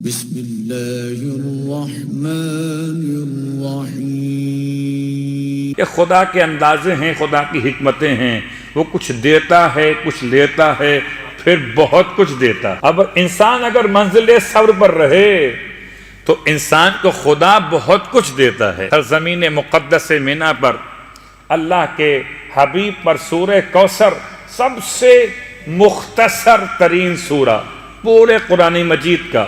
بسم اللہ الرحمن الرحیم۔ کہ خدا کے اندازے ہیں، خدا کی حکمتیں ہیں، وہ کچھ دیتا ہے، کچھ لیتا ہے، پھر بہت کچھ دیتا ہے۔ اب انسان اگر منزل صبر پر رہے تو انسان کو خدا بہت کچھ دیتا ہے۔ سرزمین مقدس مینا پر اللہ کے حبیب پر سورہ کوثر سب سے مختصر ترین سورہ، پورے قرآن مجید کا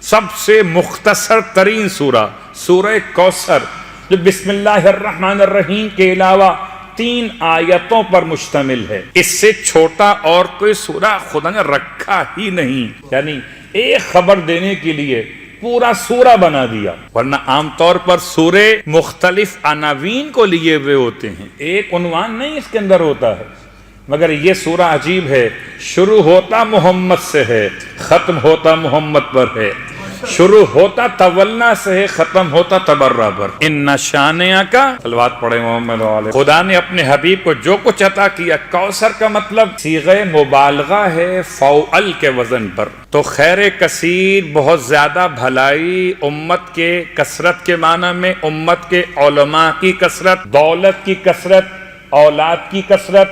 سب سے مختصر ترین سورہ سورہ کوثر، جو بسم اللہ الرحمن الرحیم کے علاوہ 3 آیتوں پر مشتمل ہے۔ اس سے چھوٹا اور کوئی سورہ خدا نے رکھا ہی نہیں، یعنی ایک خبر دینے کے لیے پورا سورہ بنا دیا، ورنہ عام طور پر سورے مختلف عناوین کو لیے ہوئے ہوتے ہیں، ایک عنوان نہیں اس کے اندر ہوتا ہے۔ مگر یہ سورہ عجیب ہے، شروع ہوتا محمد سے ہے، ختم ہوتا محمد پر ہے، شروع ہوتا تولنا سے ہے، ختم ہوتا تبرہ پر۔ ان شانیہ کا صلوات پڑھے محمد والے۔ خدا نے اپنے حبیب کو جو کچھ عطا کیا، کوثر کا مطلب صیغہ مبالغہ ہے فوعل کے وزن پر، تو خیر کثیر، بہت زیادہ بھلائی، امت کے کثرت کے معنی میں امت کے علماء کی کثرت، دولت کی کثرت، اولاد کی کثرت،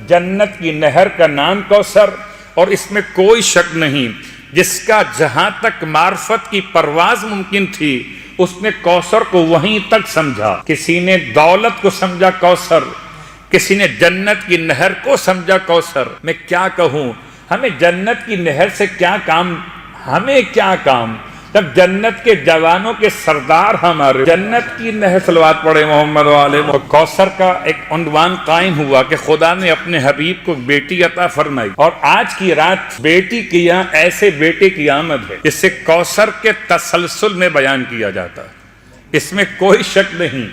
جنت کی نہر کا نام کوثر، اور اس میں کوئی شک نہیں جس کا جہاں تک معرفت کی پرواز ممکن تھی اس نے کوثر کو وہیں تک سمجھا۔ کسی نے دولت کو سمجھا کوثر، کسی نے جنت کی نہر کو سمجھا کوثر۔ میں کیا کہوں، ہمیں جنت کی نہر سے کیا کام، ہمیں کیا کام جب جنت کے جوانوں کے سردار ہمارے جنت کی نہر، صلوات پڑھے محمد والے۔ کوثر کا ایک عنوان قائم ہوا کہ خدا نے اپنے حبیب کو بیٹی عطا فرمائی، اور آج کی رات بیٹی کی یہاں ایسے بیٹے کی آمد ہے جس سے کوثر کے تسلسل میں بیان کیا جاتا ہے۔ اس میں کوئی شک نہیں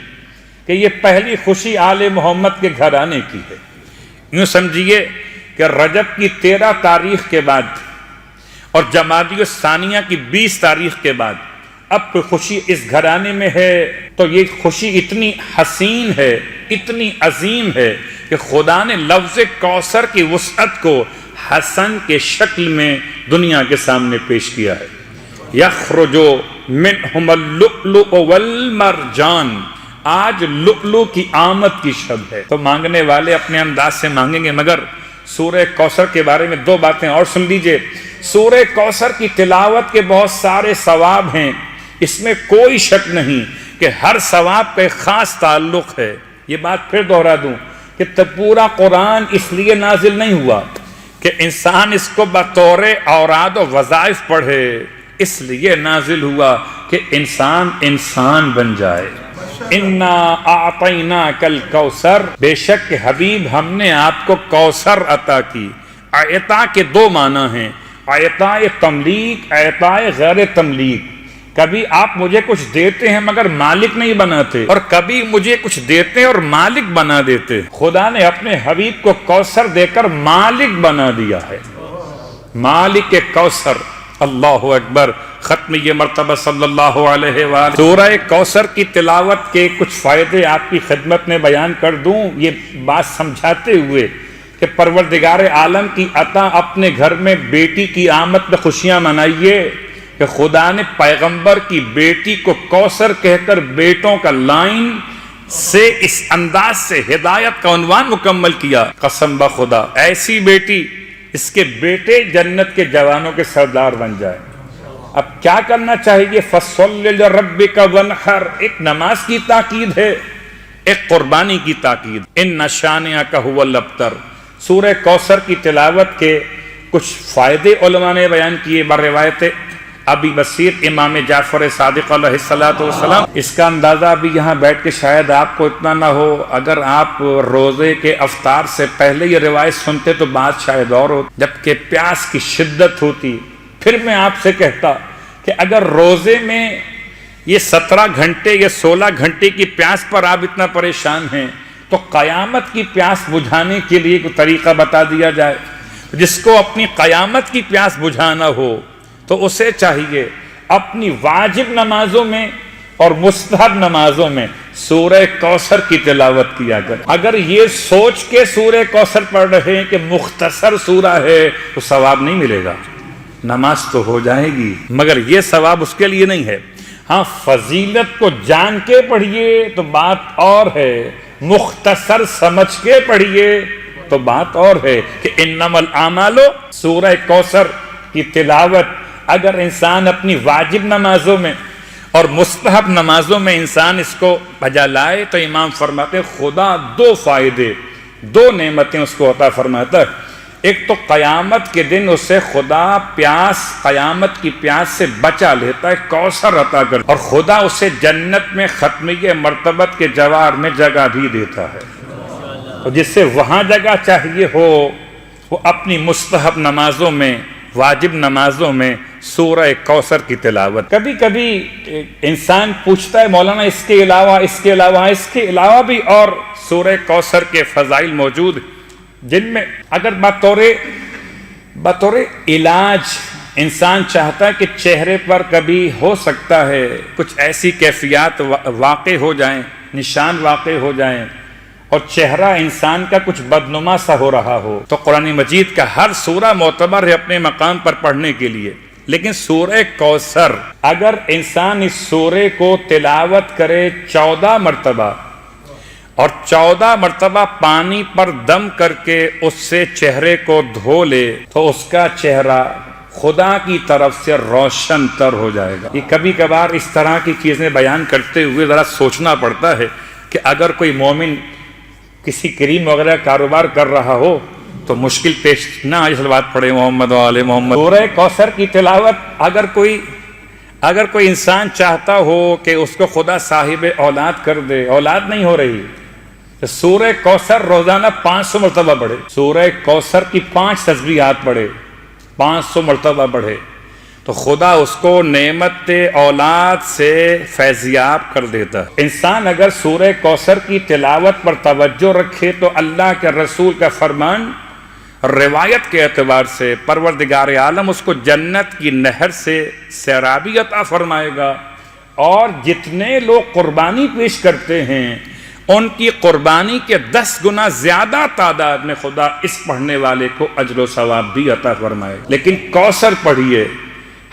کہ یہ پہلی خوشی آل محمد کے گھر آنے کی ہے۔ یوں سمجھیے کہ رجب کی 13 تاریخ کے بعد اور جمادی الثانیہ کی 20 تاریخ کے بعد اب کوئی خوشی اس گھرانے میں ہے، تو یہ خوشی اتنی حسین ہے، اتنی عظیم ہے کہ خدا نے لفظ کوثر کی وسعت کو حسن کے شکل میں دنیا کے سامنے پیش کیا ہے۔ یخرج منہم اللؤلؤ والمرجان، آج لؤلؤ کی آمد کی شب ہے، تو مانگنے والے اپنے انداز سے مانگیں گے۔ مگر سورہ کوثر کے بارے میں 2 باتیں اور سن لیجئے۔ سورہ کوثر کی تلاوت کے بہت سارے ثواب ہیں، اس میں کوئی شک نہیں کہ ہر ثواب کا ایک خاص تعلق ہے۔ یہ بات پھر دہرا دوں کہ پورا قرآن اس لیے نازل نہیں ہوا کہ انسان اس کو بطور اوراد و وظائف پڑھے، اس لیے نازل ہوا کہ انسان بن جائے۔ انا اعطیناک الکوثر، بے شک کہ حبیب ہم نے آپ کو کوثر عطا کی۔ عطا کے 2 معنی ہیں، عطاء تملیک، عطاء غیر تملیک۔ کبھی آپ مجھے کچھ دیتے ہیں مگر مالک نہیں بناتے، اور کبھی مجھے کچھ دیتے ہیں اور مالک بنا دیتے۔ خدا نے اپنے حبیب کو کوثر دے کر مالک بنا دیا ہے، مالک کوثر۔ اللہ اکبر۔ ختم یہ مرتبہ صلی اللہ علیہ وآلہ۔ سورہ کوثر کی تلاوت کے کچھ فائدے آپ کی خدمت میں بیان کر دوں، یہ بات سمجھاتے ہوئے کہ پروردگار عالم کی عطا اپنے گھر میں بیٹی کی آمد میں خوشیاں منائیے کہ خدا نے پیغمبر کی بیٹی کو کوثر کہہ کر بیٹوں کا لائن سے اس انداز سے ہدایت کا عنوان مکمل کیا۔ قسم بخدا ایسی بیٹی، اس کے بیٹے جنت کے جوانوں کے سردار بن جائے۔ اب کیا کرنا چاہیے؟ فَصَلِّ لِرَبِّكَ وَانْحَرْ، ایک نماز کی تاکید ہے، ایک قربانی کی تاکید۔ اِنَّ شَانِئَكَ هُوَ الْأَبْتَرُ۔ سورہ کوثر کی تلاوت کے کچھ فائدے علماء نے بیان کیے بروایت ابی بصیر امام جعفر صادق علیہ السلام۔ اس کا اندازہ ابھی یہاں بیٹھ کے شاید آپ کو اتنا نہ ہو، اگر آپ روزے کے افطار سے پہلے یہ روایت سنتے تو بات شاید اور ہو، جبکہ پیاس کی شدت ہوتی۔ پھر میں آپ سے کہتا کہ اگر روزے میں یہ 17 گھنٹے یا 16 گھنٹے کی پیاس پر آپ اتنا پریشان ہیں، تو قیامت کی پیاس بجھانے کے لیے کوئی طریقہ بتا دیا جائے۔ جس کو اپنی قیامت کی پیاس بجھانا ہو تو اسے چاہیے اپنی واجب نمازوں میں اور مستحب نمازوں میں سورہ کوثر کی تلاوت کیا کر۔ اگر یہ سوچ کے سورہ کوثر پڑھ رہے ہیں کہ مختصر سورہ ہے تو ثواب نہیں ملے گا، نماز تو ہو جائے گی مگر یہ ثواب اس کے لیے نہیں ہے۔ ہاں فضیلت کو جان کے پڑھیے تو بات اور ہے، مختصر سمجھ کے پڑھیے تو بات اور ہے کہ انما الاعمال، سورہ کوثر کی تلاوت اگر انسان اپنی واجب نمازوں میں اور مستحب نمازوں میں انسان اس کو بجا لائے تو امام فرماتے خدا دو فائدے، دو نعمتیں اس کو عطا فرماتا ہے۔ ایک تو قیامت کے دن اسے خدا قیامت کی پیاس سے بچا لیتا ہے، کوثر عطا کرتا ہے، اور خدا اسے جنت میں ختمیہ مرتبت کے جوار میں جگہ بھی دیتا ہے، اور جس سے وہاں جگہ چاہیے ہو وہ اپنی مستحب نمازوں میں، واجب نمازوں میں سورہ کوثر کی تلاوت۔ کبھی کبھی انسان پوچھتا ہے مولانا اس کے علاوہ بھی اور سورہ کوثر کے فضائل موجود ہیں، جن میں اگر بطور علاج انسان چاہتا ہے کہ چہرے پر کبھی ہو سکتا ہے کچھ ایسی کیفیات واقع ہو جائیں، نشان واقع ہو جائیں اور چہرہ انسان کا کچھ بدنما سا ہو رہا ہو تو قرآن مجید کا ہر سورہ معتبر ہے اپنے مقام پر پڑھنے کے لیے، لیکن سورہ کوثر اگر انسان اس سورے کو تلاوت کرے 14 مرتبہ اور 14 مرتبہ پانی پر دم کر کے اس سے چہرے کو دھو لے تو اس کا چہرہ خدا کی طرف سے روشن تر ہو جائے گا۔ یہ کبھی کبھار اس طرح کی چیزیں بیان کرتے ہوئے ذرا سوچنا پڑتا ہے کہ اگر کوئی مومن کسی کریم وغیرہ کاروبار کر رہا ہو تو مشکل پیش نہ آئے، صلوات پڑھے محمد و آل محمد۔ سورہ کوثر کی تلاوت اگر کوئی انسان چاہتا ہو کہ اس کو خدا صاحب اولاد کر دے، اولاد نہیں ہو رہی، تو سورہ کوثر روزانہ 500 مرتبہ پڑھے، سورہ کوثر کی 5 تسبیحات پڑھے، 500 مرتبہ پڑھے تو خدا اس کو نعمت اولاد سے فیضیاب کر دیتا ہے۔ انسان اگر سورہ کوثر کی تلاوت پر توجہ رکھے تو اللہ کے رسول کا فرمان روایت کے اعتبار سے پروردگار عالم اس کو جنت کی نہر سے سیرابی عطا فرمائے گا، اور جتنے لوگ قربانی پیش کرتے ہیں ان کی قربانی کے 10 گنا زیادہ تعداد میں خدا اس پڑھنے والے کو اجر و ثواب بھی عطا فرمائے گا۔ لیکن کوثر پڑھیے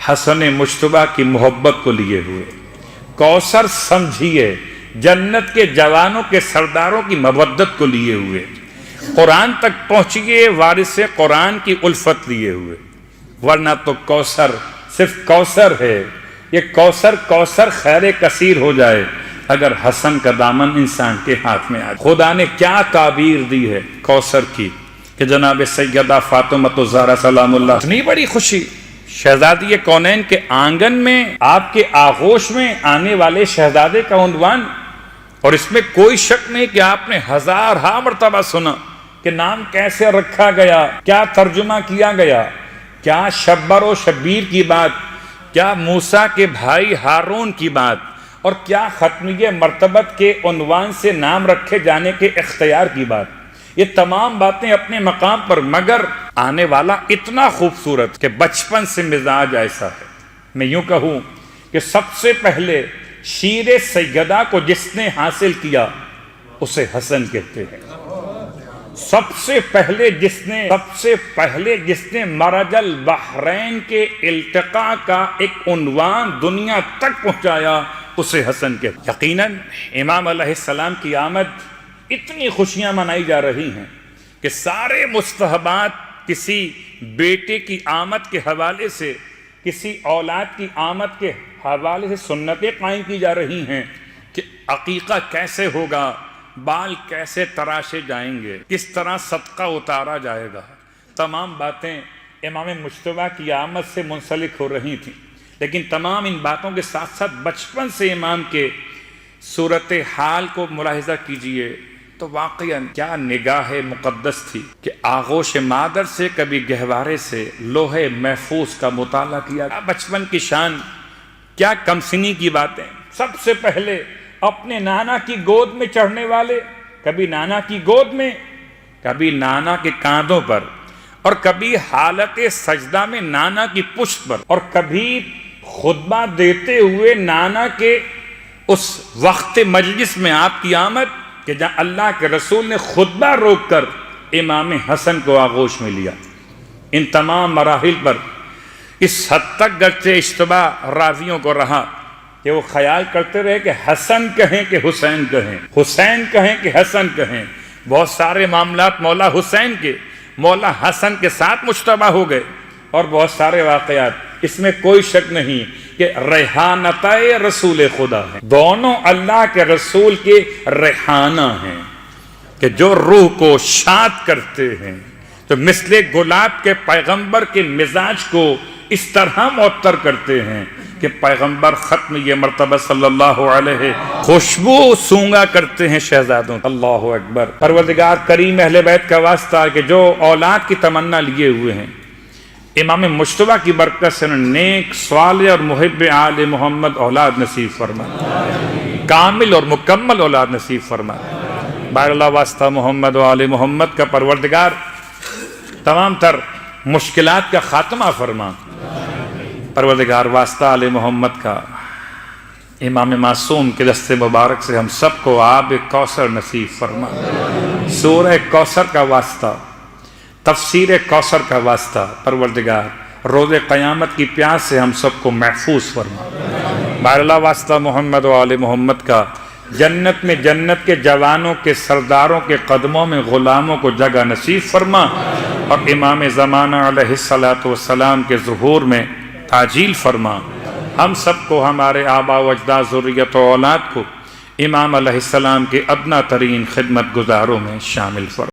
حسن مجتبیٰ کی محبت کو لیے ہوئے، کوثر سمجھیے جنت کے جوانوں کے سرداروں کی مودت کو لیے ہوئے، قرآن تک پہنچیے وارث قرآن کی الفت لیے ہوئے، ورنہ تو کوثر صرف کوثر ہے، یہ کوثر خیر کثیر ہو جائے اگر حسن کا دامن انسان کے ہاتھ میں آ جائے۔ خدا نے کیا تعبیر دی ہے کوثر کی کہ جناب سیدہ فاطمہ الزہرا سلام اللہ، اتنی بڑی خوشی، شہزادی کونین کے آنگن میں آپ کے آغوش میں آنے والے شہزادے کا عنوان، اور اس میں کوئی شک نہیں کہ آپ نے ہزارہا مرتبہ سنا کہ نام کیسے رکھا گیا، کیا ترجمہ کیا گیا، کیا شبر و شبیر کی بات، کیا موسیٰ کے بھائی ہارون کی بات، اور کیا ختمیہ مرتبت کے عنوان سے نام رکھے جانے کے اختیار کی بات۔ یہ تمام باتیں اپنے مقام پر، مگر آنے والا اتنا خوبصورت کہ بچپن سے مزاج ایسا ہے۔ میں یوں کہوں کہ سب سے پہلے شیر سیدہ کو جس نے حاصل کیا اسے حسن کہتے ہیں۔ سب سے پہلے جس نے مرج البحرین کے التقاء کا ایک عنوان دنیا تک پہنچایا اسے حسن کہتے ہیں۔ یقیناً امام علیہ السلام کی آمد اتنی خوشیاں منائی جا رہی ہیں کہ سارے مستحبات کسی بیٹے کی آمد کے حوالے سے، کسی اولاد کی آمد کے حوالے سے سنتیں قائم کی جا رہی ہیں کہ عقیقہ کیسے ہوگا، بال کیسے تراشے جائیں گے، کس طرح صدقہ اتارا جائے گا۔ تمام باتیں امام مجتبیٰ کی آمد سے منسلک ہو رہی تھیں، لیکن تمام ان باتوں کے ساتھ ساتھ بچپن سے امام کے صورتحال کو ملاحظہ کیجئے تو واقعاً کیا نگاہ مقدس تھی کہ آغوش مادر سے کبھی گہوارے سے لوح محفوظ کا مطالعہ کیا۔ بچپن کی شان، کیا کمسنی کی باتیں۔ سب سے پہلے اپنے نانا کی گود میں چڑھنے والے، کبھی نانا کی گود میں، کبھی نانا کے کاندھوں پر، اور کبھی حالت سجدہ میں نانا کی پشت پر، اور کبھی خطبہ دیتے ہوئے نانا کے اس وقت مجلس میں آپ کی آمد کہ جہاں اللہ کے رسول نے خطبہ روک کر امام حسن کو آغوش میں لیا۔ ان تمام مراحل پر اس حد تک گرچہ اشتباہ راویوں کو رہا کہ وہ خیال کرتے رہے کہ حسن کہیں کہ حسین کہیں، حسین کہیں کہ حسن کہیں۔ بہت سارے معاملات مولا حسین کے مولا حسن کے ساتھ مشتبہ ہو گئے، اور بہت سارے واقعات، اس میں کوئی شک نہیں کہ ریحانتہ رسول خدا ہیں، دونوں اللہ کے رسول کے ریحانہ ہیں کہ جو روح کو شاد کرتے ہیں، تو مثل گلاب کے پیغمبر کے مزاج کو اس طرح معطر کرتے ہیں کہ پیغمبر ختم یہ مرتبہ صلی اللہ علیہ خوشبو سونگا کرتے ہیں شہزادوں۔ اللہ اکبر۔ پروردگار کریم اہل بیت کا واسطہ ہے کہ جو اولاد کی تمنا لیے ہوئے ہیں، امام مجتبیٰ کی برکت سے نیک صالح اور محب آل محمد اولاد نصیب فرما، کامل اور مکمل اولاد نصیب فرما۔ بار اللہ واسطہ محمد و آل محمد کا پروردگار تمام تر مشکلات کا خاتمہ فرما۔ پروردگار واسطہ آل محمد کا امام معصوم کے دست مبارک سے ہم سب کو آب کوثر نصیب فرما۔ سورہ کوثر کا واسطہ، تفسیر کوثر کا واسطہ، پروردگار روز قیامت کی پیاس سے ہم سب کو محفوظ فرما۔ بار اللہ واسطہ محمد و آل محمد کا جنت میں جنت کے جوانوں کے سرداروں کے قدموں میں غلاموں کو جگہ نصیب فرما، اور امام زمانہ علیہ السلام کے ظہور میں تعجیل فرما۔ ہم سب کو، ہمارے آباء و اجداد، ذریت و اولاد کو امام علیہ السلام کے ادنیٰ ترین خدمت گزاروں میں شامل فرما۔